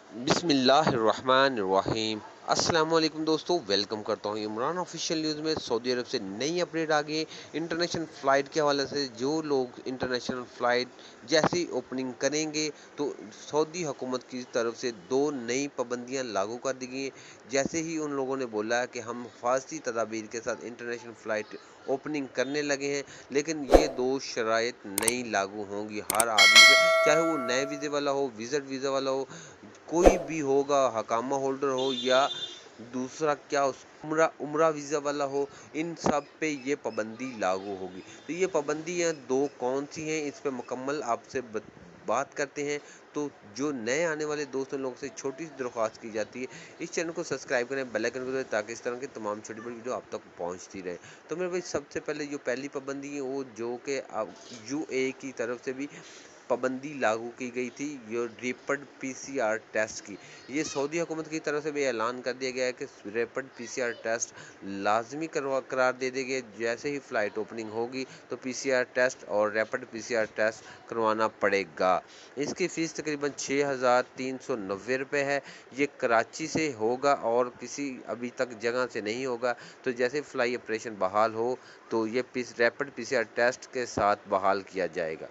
बिस्मिल्लाहिर्रहमानिर्रहीम। अस्सलाम वालेकुम दोस्तों, वेलकम करता हूँ इमरान ऑफिशियल न्यूज़ में। सऊदी अरब से नई अपडेट आ गई है इंटरनेशनल फ़्लाइट के हवाले से। जो लोग इंटरनेशनल फ़्लाइट जैसे ही ओपनिंग करेंगे तो सऊदी हुकूमत की तरफ से 2 नई पाबंदियाँ लागू कर दी गई हैं। जैसे ही उन लोगों ने बोला है कि हम हिफाजती तदाबीर के साथ इंटरनेशनल फ़्लाइट ओपनिंग करने लगे हैं, लेकिन ये 2 शराइत नई लागू होंगी हर आदमी पे, चाहे वो नए वीज़े वाला हो, विज़िट वीज़ा वाला हो, कोई भी होगा, हकामा होल्डर हो या दूसरा क्या उम्रा उम्रा वीज़ा वाला हो, इन सब पे ये पाबंदी लागू होगी। तो ये पाबंदियाँ 2 कौन-सी हैं, इस पे मुकम्मल आपसे बात करते हैं। तो जो नए आने वाले दोस्त हैं, लोगों से छोटी-सी दरख्वास्त की जाती है, इस चैनल को सब्सक्राइब करें, बेल आइकन को दबाएँ ताकि इस तरह की तमाम छोटी-बड़ी वीडियो आप तक पहुँचती रहे। तो मेरे भाई, सबसे पहले जो पहली पाबंदी है वो जो कि अब यूएई की तरफ से भी पाबंदी लागू की गई थी, ये रैपिड पीसीआर टेस्ट की। ये सऊदी हुकूमत की तरफ से भी ऐलान कर दिया गया है कि रैपिड पीसीआर टेस्ट लाजमी करार दे दिया गया। जैसे ही फ़्लाइट ओपनिंग होगी तो पीसीआर टेस्ट और रैपिड पीसीआर टेस्ट करवाना पड़ेगा। इसकी फ़ीस तकरीबन 6,390 रुपये है। ये कराची से होगा और किसी अभी तक जगह से नहीं होगा। तो जैसे फ्लाई ऑपरेशन बहाल हो तो ये रैपिड पीसीआर टेस्ट के साथ बहाल किया जाएगा।